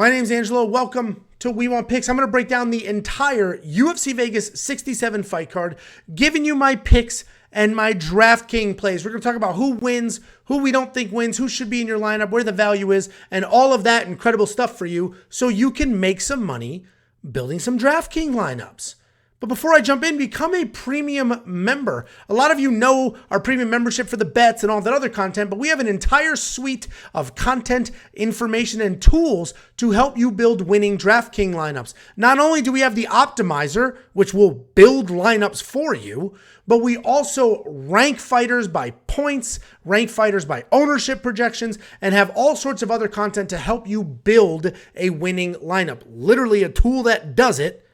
My name's Angelo. Welcome to We Want Picks. I'm going to break down the entire UFC Vegas 67 fight card, giving you my picks and my DraftKings plays. We're going to talk about who wins, who we don't think wins, who should be in your lineup, where the value is, and all of that incredible stuff for you so you can make some money building some DraftKings lineups. But before I jump in, become a premium member. A lot of you know our premium membership for the bets and all that other content, but we have an entire suite of content, information, and tools to help you build winning DraftKings lineups. Not only do we have the optimizer, which will build lineups for you, but we also rank fighters by points, rank fighters by ownership projections, and have all sorts of other content to help you build a winning lineup. Literally a tool that does it,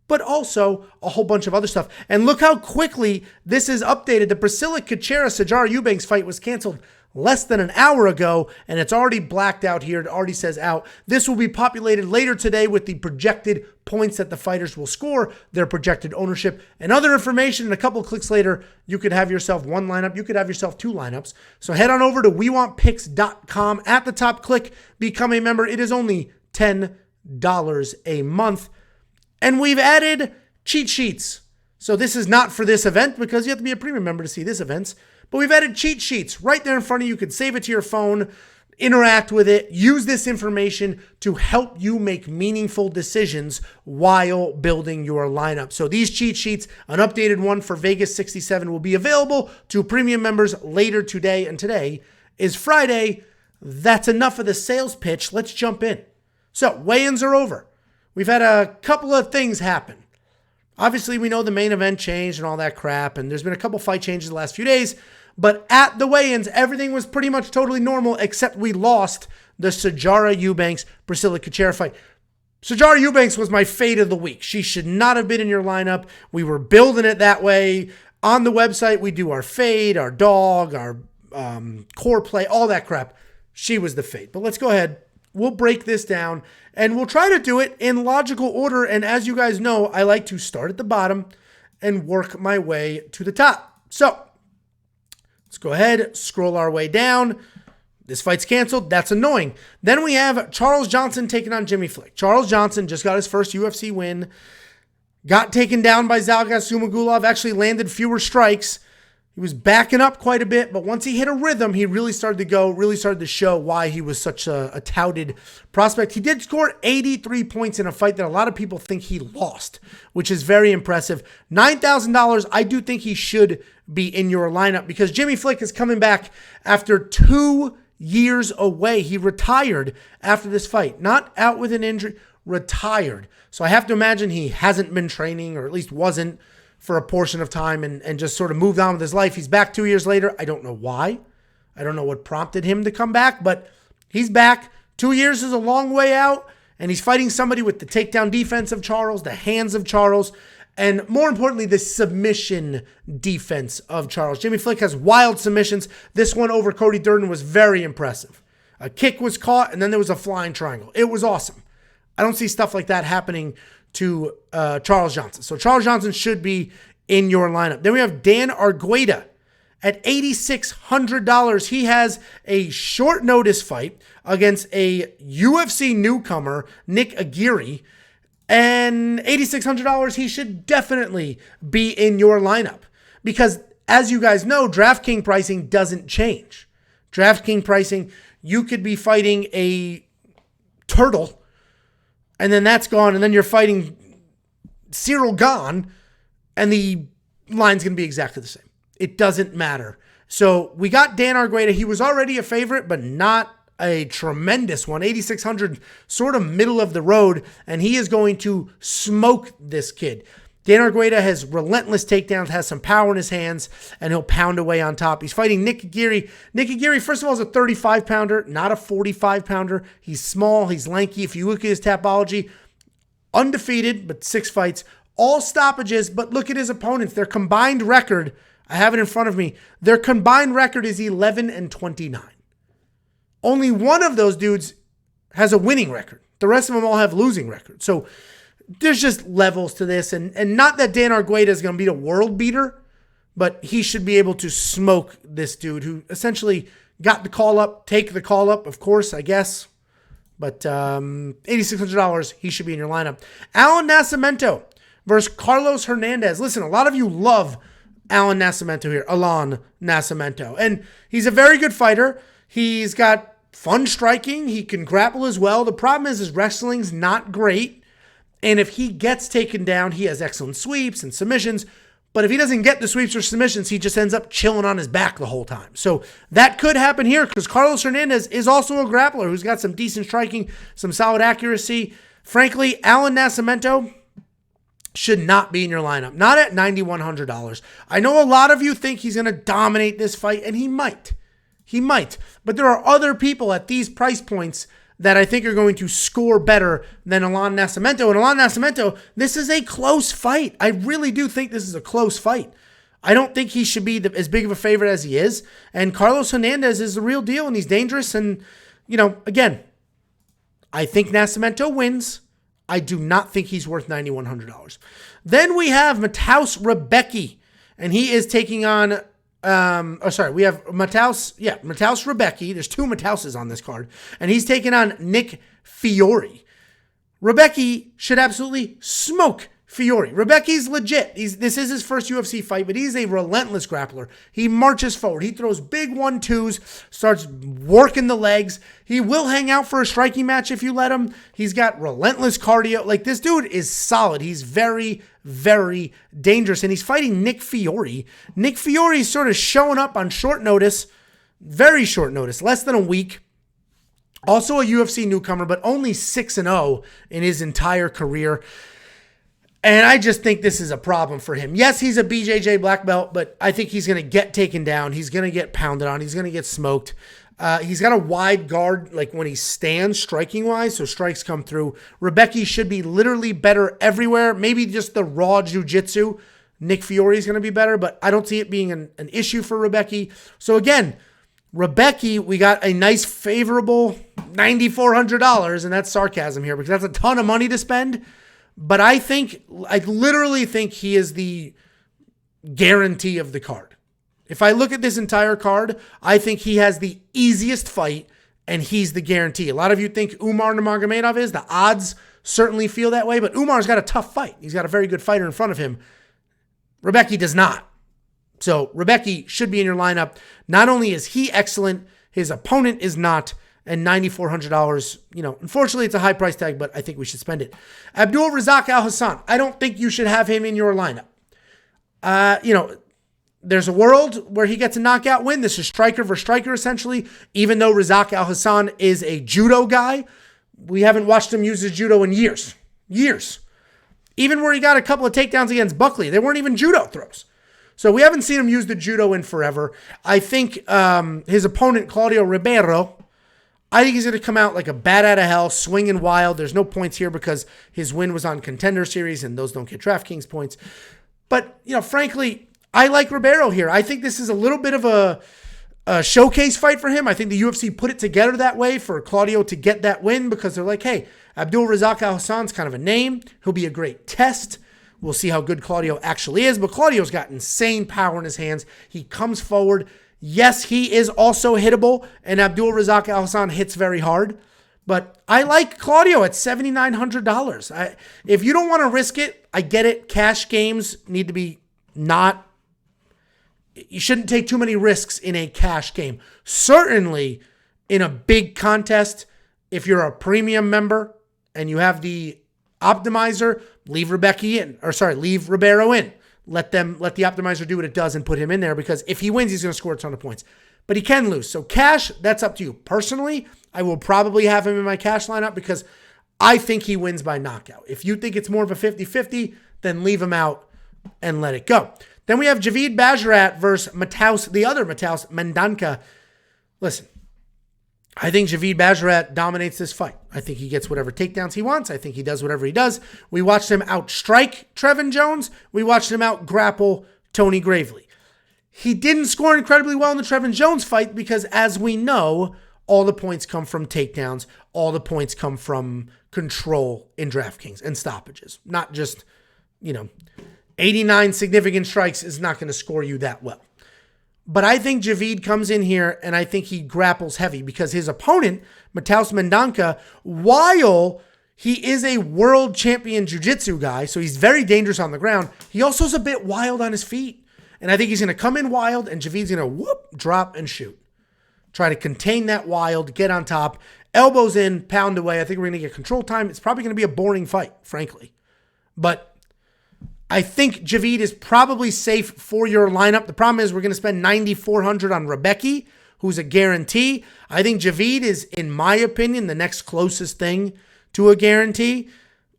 but also a whole bunch of other stuff. And look how quickly this is updated. The Priscilla Caceres-Sijara Eubanks fight was canceled less than an hour ago, and it's already blacked out here. It already says out. This will be populated later today with the projected points that the fighters will score, their projected ownership, and other information. And a couple clicks later, you could have yourself one lineup. You could have yourself two lineups. So head on over to WeWantPicks.com. At the top, click Become a Member. It is only $10 a month. And we've added cheat sheets. So this is not for this event because you have to be a premium member to see this event. But we've added cheat sheets right there in front of you. You can save it to your phone, interact with it, use this information to help you make meaningful decisions while building your lineup. So these cheat sheets, an updated one for Vegas 67, will be available to premium members later today. And today is Friday. That's enough of the sales pitch. Let's jump in. So weigh-ins are over. We've had a couple of things happen. Obviously, we know the main event changed and all that crap, and there's been a couple fight changes the last few days, but at the weigh-ins, everything was pretty much totally normal, except we lost the Sijara Eubanks Priscilla Caceres fight. Sijara Eubanks was my fade of the week. She should not have been in your lineup. We were building it that way. On the website, we do our fade, our dog, our core play, all that crap. She was the fade. But let's go ahead. We'll break this down, and we'll try to do it in logical order. And as you guys know, I like to start at the bottom and work my way to the top. So let's go ahead, scroll our way down. This fight's canceled. That's annoying. Then we have Charles Johnson taking on Jimmy Flick. Charles Johnson just got his first UFC win. Got taken down by Zhalgas Zhumagulov. Actually landed fewer strikes. He was backing up quite a bit, but once he hit a rhythm, he really started to go, really started to show why he was such a touted prospect. He did score 83 points in a fight that a lot of people think he lost, which is very impressive. $9,000, I do think he should be in your lineup because Jimmy Flick is coming back after 2 years away. He retired after this fight, not out with an injury, retired. So I have to imagine he hasn't been training, or at least wasn't, for a portion of time and just sort of moved on with his life. He's back 2 years later. I don't know why. I don't know what prompted him to come back, but he's back. 2 years is a long way out, and he's fighting somebody with the takedown defense of Charles, the hands of Charles, and more importantly, the submission defense of Charles. Jimmy Flick has wild submissions. This one over Cody Durden was very impressive. A kick was caught, and then there was a flying triangle. It was awesome. I don't see stuff like that happening to Charles Johnson. So Charles Johnson should be in your lineup. Then we have Dan Argueta at $8,600. He has a short notice fight against a UFC newcomer, Nick Aguirre. And $8,600, he should definitely be in your lineup. Because as you guys know, DraftKings pricing doesn't change. DraftKings pricing, you could be fighting a turtle, and then that's gone, and then you're fighting Cyril Gane, and the line's going to be exactly the same. It doesn't matter. So we got Dan Argueta. He was already a favorite, but not a tremendous one. 8,600, sort of middle of the road, and he is going to smoke this kid. Dan Argueta has relentless takedowns, has some power in his hands, and he'll pound away on top. He's fighting Nick Aguirre. Nick Aguirre, first of all, is a 35-pounder, not a 45-pounder. He's small. He's lanky. If you look at his Tapology, undefeated, but 6 fights, all stoppages. But look at his opponents. Their combined record, I have it in front of me, their combined record is 11-29. Only one of those dudes has a winning record. The rest of them all have losing records. So there's just levels to this, and not that Dan Argueta is going to be a world beater, but he should be able to smoke this dude who essentially got the call up, take the call up, of course, I guess. But $8,600, he should be in your lineup. Alan Nascimento versus Carlos Hernandez. Listen, a lot of you love Alan Nascimento here. Alan Nascimento. And he's a very good fighter. He's got fun striking. He can grapple as well. The problem is his wrestling's not great. And if he gets taken down, he has excellent sweeps and submissions. But if he doesn't get the sweeps or submissions, he just ends up chilling on his back the whole time. So that could happen here because Carlos Hernandez is also a grappler who's got some decent striking, some solid accuracy. Frankly, Alan Nascimento should not be in your lineup. Not at $9,100. I know a lot of you think he's going to dominate this fight, and he might. He might. But there are other people at these price points that I think are going to score better than Alan Nascimento. And Alan Nascimento, this is a close fight. I really do think this is a close fight. I don't think he should be as big of a favorite as he is. And Carlos Hernandez is the real deal, and he's dangerous. And, again, I think Nascimento wins. I do not think he's worth $9,100. Then we have Mateusz Rebecki, and he is taking on... we have Mateusz Rebecki. There's two Mateuszes on this card. And he's taking on Nick Fiore. Rebecki should absolutely smoke Fiore. Rebecki's legit. This is his first UFC fight, but he's a relentless grappler. He marches forward. He throws big 1-2s, starts working the legs. He will hang out for a striking match if you let him. He's got relentless cardio. Like, this dude is solid. He's very, very dangerous, and he's fighting Nick Fiore. Nick Fiore is sort of showing up on short notice, very short notice, less than a week. Also a UFC newcomer, but only 6-0 in his entire career. And I just think this is a problem for him. Yes, he's a BJJ black belt, but I think he's going to get taken down. He's going to get pounded on. He's going to get smoked. He's got a wide guard, like when he stands striking-wise, so strikes come through. Rebecki should be literally better everywhere. Maybe just the raw jiu-jitsu. Nick Fiore is going to be better, but I don't see it being an issue for Rebecki. So again, Rebecki, we got a nice favorable $9,400, and that's sarcasm here because that's a ton of money to spend. But I literally think he is the guarantee of the card. If I look at this entire card, I think he has the easiest fight, and he's the guarantee. A lot of you think Umar Nurmagomedov is. The odds certainly feel that way, but Umar's got a tough fight. He's got a very good fighter in front of him. Rebecki does not. So Rebecki should be in your lineup. Not only is he excellent, his opponent is not. And $9,400, unfortunately it's a high price tag, but I think we should spend it. Abdul Razak Al Hassan. I don't think you should have him in your lineup. There's a world where he gets a knockout win. This is striker versus striker, essentially. Even though Razak Al Hassan is a judo guy, we haven't watched him use his judo in years. Years. Even where he got a couple of takedowns against Buckley, they weren't even judo throws. So we haven't seen him use the judo in forever. I think his opponent, Claudio Ribeiro, I think he's going to come out like a bat out of hell, swinging wild. There's no points here because his win was on Contender Series, and those don't get DraftKings points. But, frankly, I like Ribeiro here. I think this is a little bit of a showcase fight for him. I think the UFC put it together that way for Claudio to get that win because they're like, hey, Abdul Razak Al Hassan's kind of a name. He'll be a great test. We'll see how good Claudio actually is. But Claudio's got insane power in his hands. He comes forward. Yes, he is also hittable, and Abdul Razak Al Hassan hits very hard. But I like Claudio at $7,900. If you don't want to risk it, I get it. Cash games need to be not... You shouldn't take too many risks in a cash game. Certainly in a big contest, if you're a premium member and you have the optimizer, leave Ribeiro in. Let the optimizer do what it does and put him in there because if he wins, he's going to score a ton of points. But he can lose. So cash, that's up to you. Personally, I will probably have him in my cash lineup because I think he wins by knockout. If you think it's more of a 50-50, then leave him out and let it go. Then we have Javid Bazarat versus the other Mateusz, Mendonca. Listen, I think Javid Bazarat dominates this fight. I think he gets whatever takedowns he wants. I think he does whatever he does. We watched him outstrike Trevin Jones. We watched him outgrapple Tony Gravely. He didn't score incredibly well in the Trevin Jones fight because, as we know, all the points come from takedowns. All the points come from control in DraftKings and stoppages. Not just, 89 significant strikes is not going to score you that well. But I think Javid comes in here and I think he grapples heavy because his opponent, Matheus Mendonca, while he is a world champion jiu-jitsu guy, so he's very dangerous on the ground, he also is a bit wild on his feet. And I think he's going to come in wild and Javid's going to whoop, drop, and shoot. Try to contain that wild, get on top, elbows in, pound away. I think we're going to get control time. It's probably going to be a boring fight, frankly. But I think Javid is probably safe for your lineup. The problem is we're going to spend $9,400 on Rebecki, who's a guarantee. I think Javid is, in my opinion, the next closest thing to a guarantee.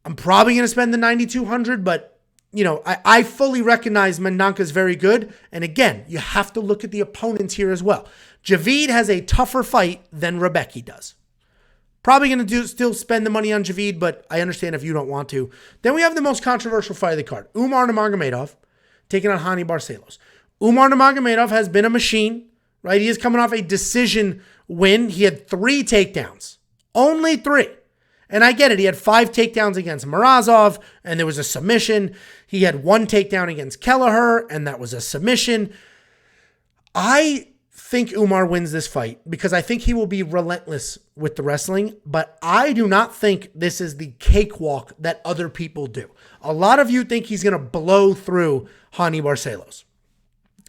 I'm probably going to spend the $9,200, but I fully recognize Mendonca is very good. And again, you have to look at the opponents here as well. Javid has a tougher fight than Rebecki does. Probably going to still spend the money on Javid, but I understand if you don't want to. Then we have the most controversial fight of the card. Umar Nurmagomedov taking on Hani Barcelos. Umar Nurmagomedov has been a machine, right? He is coming off a decision win. He had 3 takedowns. Only 3. And I get it. He had 5 takedowns against Morozov, and there was a submission. He had 1 takedown against Kelleher, and that was a submission. I think Umar wins this fight because I think he will be relentless with the wrestling, but I do not think this is the cakewalk that other people do. A lot of you think he's going to blow through Hani Barcelos.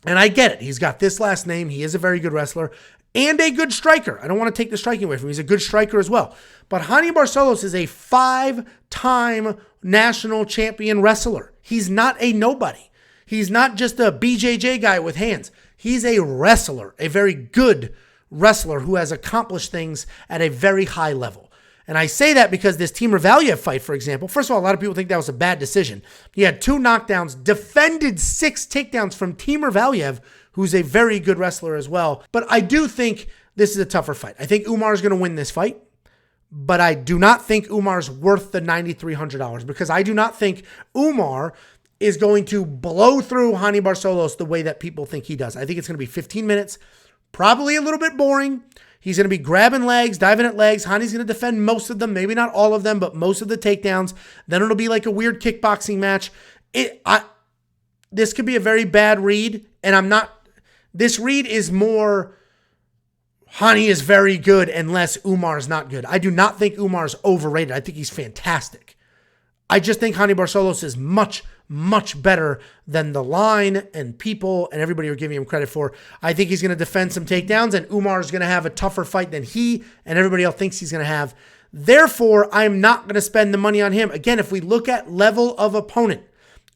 And I get it. He's got this last name. He is a very good wrestler and a good striker. I don't want to take the striking away from him. He's a good striker as well. But Hani Barcelos is a 5-time national champion wrestler. He's not a nobody. He's not just a BJJ guy with hands. He's a wrestler, a very good wrestler who has accomplished things at a very high level. And I say that because this Timur Valiev fight, for example, first of all, a lot of people think that was a bad decision. He had 2 knockdowns, defended 6 takedowns from Timur Valiev, who's a very good wrestler as well. But I do think this is a tougher fight. I think Umar is going to win this fight, but I do not think Umar's worth the $9,300 because I do not think Umar is going to blow through Hani Barcelos the way that people think he does. I think it's going to be 15 minutes, probably a little bit boring. He's going to be grabbing legs, diving at legs. Hani's going to defend most of them, maybe not all of them, but most of the takedowns. Then it'll be like a weird kickboxing match. This could be a very bad read, and this read is more Hani is very good and less Umar is not good. I do not think Umar is overrated. I think he's fantastic. I just think Hani Barcelos is much, much better than the line and people and everybody are giving him credit for. I think he's going to defend some takedowns, and Umar is going to have a tougher fight than he and everybody else thinks he's going to have. Therefore, I'm not going to spend the money on him. Again, if we look at level of opponent,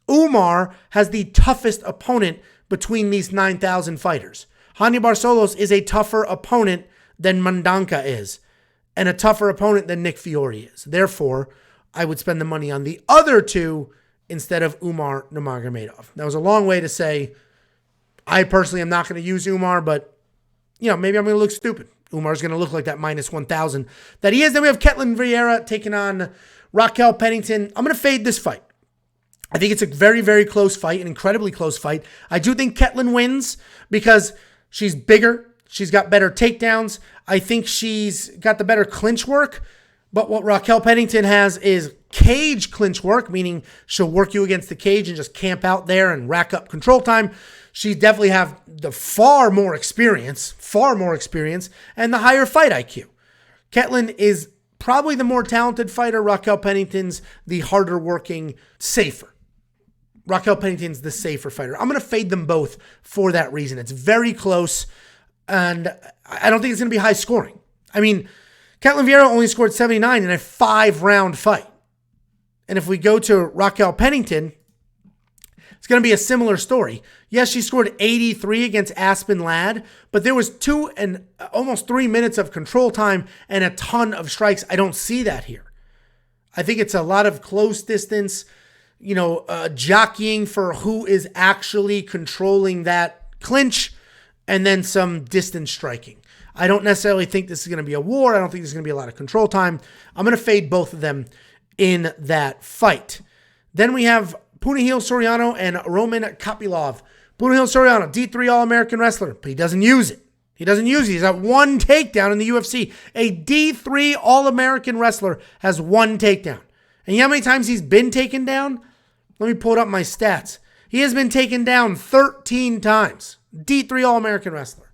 Umar has the toughest opponent between these 9,000 fighters. Hani Barcelos is a tougher opponent than Mendonca is, and a tougher opponent than Nick Fiore is. Therefore, I would spend the money on the other 2 instead of Umar Nurmagomedov. That was a long way to say I personally am not going to use Umar, but maybe I'm going to look stupid. Umar's going to look like that minus 1,000 that he is. Then we have Ketlen Vieira taking on Raquel Pennington. I'm going to fade this fight. I think it's a very, very close fight, an incredibly close fight. I do think Ketlen wins because she's bigger. She's got better takedowns. I think she's got the better clinch work. But what Raquel Pennington has is cage clinch work, meaning she'll work you against the cage and just camp out there and rack up control time. She definitely have the far more experience, and the higher fight IQ. Ketlen is probably the more talented fighter. Raquel Pennington's the harder working, safer. Raquel Pennington's the safer fighter. I'm going to fade them both for that reason. It's very close, and I don't think it's going to be high scoring. I mean, Ketlen Vieira only scored 79 in a 5-round fight. And if we go to Raquel Pennington, it's going to be a similar story. Yes, she scored 83 against Aspen Ladd, but there was 2 and almost 3 minutes of control time and a ton of strikes. I don't see that here. I think it's a lot of close distance, jockeying for who is actually controlling that clinch, and then some distance striking. I don't necessarily think this is going to be a war. I don't think there's going to be a lot of control time. I'm going to fade both of them in that fight. Then we have Punahil Soriano and Roman Kopylov. Punahil Soriano, D3 All-American wrestler, but he doesn't use it. He's got 1 takedown in the UFC. A D3 All-American wrestler has 1 takedown. And you know how many times he's been taken down? Let me pull up my stats. He has been taken down 13 times. D3 All-American wrestler.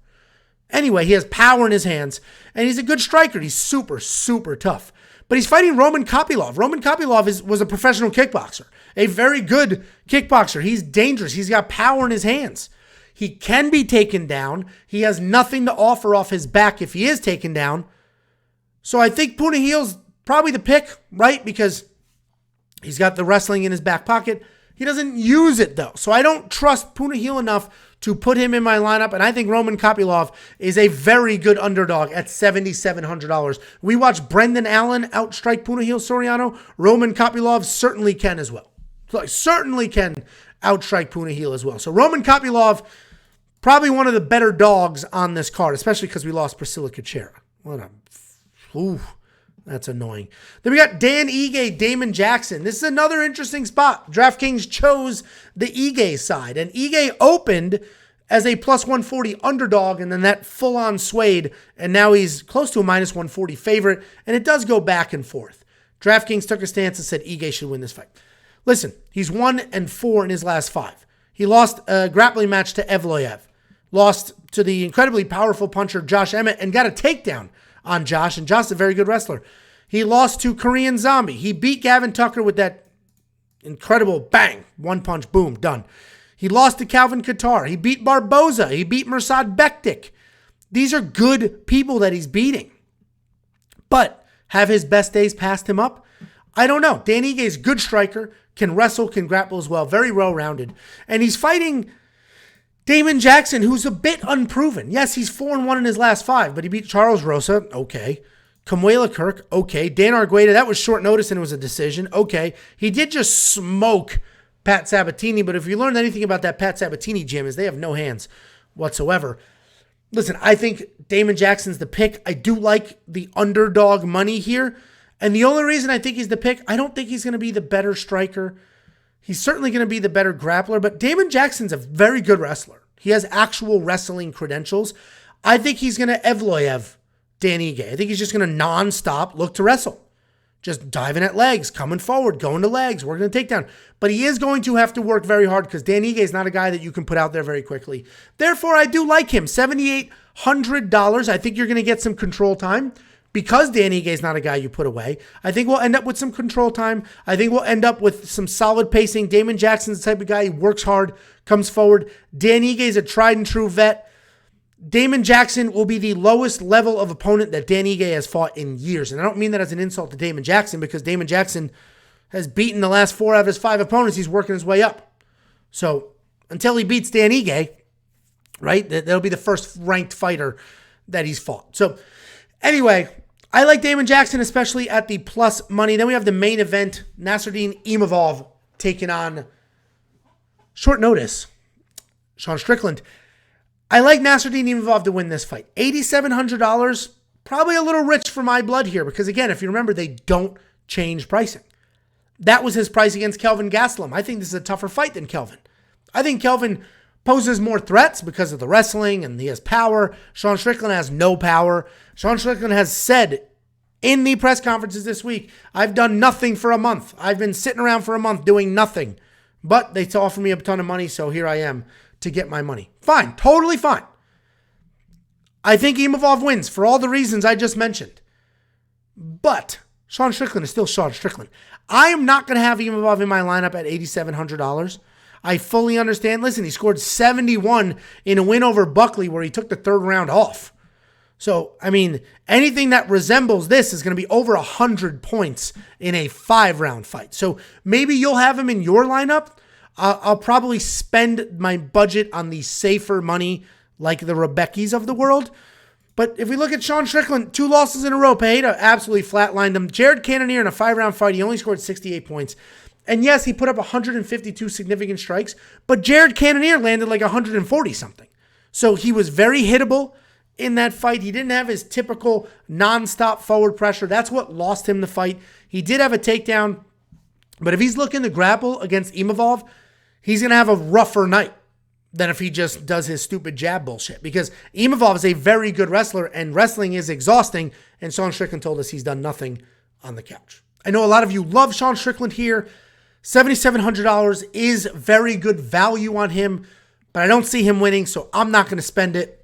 Anyway, he has power in his hands, and he's a good striker. He's super, super tough. But he's fighting Roman Kopylov. Roman Kopylov was a professional kickboxer, a very good kickboxer. He's dangerous. He's got power in his hands. He can be taken down. He has nothing to offer off his back if he is taken down. So I think Punahille's probably the pick, right? Because he's got the wrestling in his back pocket. He doesn't use it, though. So I don't trust Punahille enough to put him in my lineup. And I think Roman Kopylov is a very good underdog at $7,700. We watched Brendan Allen outstrike Punahille Soriano. Roman Kopylov certainly can as well. So I certainly can outstrike Punahille as well. So Roman Kopylov, probably one of the better dogs on this card, especially because we lost Priscilla Kuchera. That's annoying. Then we got Dan Ige, Damon Jackson. This is another interesting spot. DraftKings chose the Ige side, and Ige opened as a plus 140 underdog, and then that full-on swayed, and now he's close to a minus 140 favorite, and it does go back and forth. DraftKings took a stance and said Ige should win this fight. Listen, he's 1-4 in his last 5. He lost a grappling match to Evloev, lost to the incredibly powerful puncher Josh Emmett, and got a takedown on Josh, and Josh is a very good wrestler. He lost to Korean Zombie. He beat Gavin Tucker with that incredible bang, one punch, boom, done. He lost to Calvin Kattar. He beat Barboza. He beat Mirsad Bektik. These are good people that he's beating. But have his best days passed him up? I don't know. Dan Ige is a good striker, can wrestle, can grapple as well, very well-rounded. And he's fighting Damon Jackson, who's a bit unproven. Yes, he's 4-1 in his last 5, but he beat Charles Rosa, okay. Kamuela Kirk, okay. Dan Argueta, that was short notice and it was a decision, okay. He did just smoke Pat Sabatini, but if you learned anything about that Pat Sabatini gym is they have no hands whatsoever. Listen, I think Damon Jackson's the pick. I do like the underdog money here. And the only reason I think he's the pick, I don't think he's going to be the better striker. He's certainly going to be the better grappler, but Damon Jackson's a very good wrestler. He has actual wrestling credentials. I think he's going to Evloev Dan Ige. I think he's just going to nonstop look to wrestle. Just diving at legs, coming forward, going to legs, working a takedown. But he is going to have to work very hard because Dan Ige is not a guy that you can put out there very quickly. Therefore, I do like him. $7,800. I think you're going to get some control time. Because Dan Ige is not a guy you put away, I think we'll end up with some control time. I think we'll end up with some solid pacing. Damon Jackson's the type of guy who works hard, comes forward. Dan Ige is a tried and true vet. Damon Jackson will be the lowest level of opponent that Dan Ige has fought in years. And I don't mean that as an insult to Damon Jackson because Damon Jackson has beaten the last 4 out of his 5 opponents. He's working his way up. So until he beats Dan Ige, right, that'll be the first ranked fighter that he's fought. So anyway, I like Damon Jackson, especially at the plus money. Then we have the main event, Nasruddin Imavov taking on, short notice, Sean Strickland. I like Nasruddin Imavov to win this fight. $8,700, probably a little rich for my blood here because, again, if you remember, they don't change pricing. That was his price against Kelvin Gastelum. I think this is a tougher fight than Kelvin. I think Kelvin poses more threats because of the wrestling and he has power. Sean Strickland has no power. Sean Strickland has said in the press conferences this week, I've done nothing for a month. I've been sitting around for a month doing nothing. But they offered me a ton of money, so here I am to get my money. Fine, totally fine. I think Imavov wins for all the reasons I just mentioned. But Sean Strickland is still Sean Strickland. I am not going to have Imavov in my lineup at $8,700. I fully understand. Listen, he scored 71 in a win over Buckley where he took the 3rd round off. So, I mean, anything that resembles this is going to be over 100 points in a 5-round fight. So maybe you'll have him in your lineup. I'll probably spend my budget on the safer money like the Rebeckis of the world. But if we look at Sean Strickland, 2 losses in a row, Pereira absolutely flatlined him. Jared Cannonier in a 5-round fight, he only scored 68 points. And yes, he put up 152 significant strikes, but Jared Cannonier landed like 140-something. So he was very hittable in that fight. He didn't have his typical nonstop forward pressure. That's what lost him the fight. He did have a takedown, but if he's looking to grapple against Imavov, he's going to have a rougher night than if he just does his stupid jab bullshit. Because Imavov is a very good wrestler, and wrestling is exhausting, and Sean Strickland told us he's done nothing on the couch. I know a lot of you love Sean Strickland here. $7,700 is very good value on him, but I don't see him winning, so I'm not going to spend it.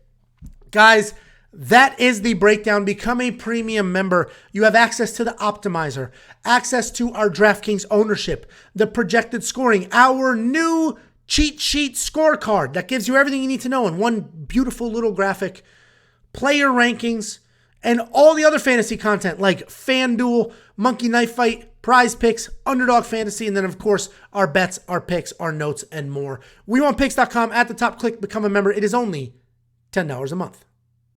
Guys, that is the breakdown. Become a premium member. You have access to the optimizer, access to our DraftKings ownership, the projected scoring, our new cheat sheet scorecard that gives you everything you need to know in one beautiful little graphic, player rankings, and all the other fantasy content like FanDuel, Monkey Knife Fight, Prize Picks, Underdog Fantasy, and then, of course, our bets, our picks, our notes, and more. WeWantPicks.com. At the top, click Become a Member. It is only $10 a month.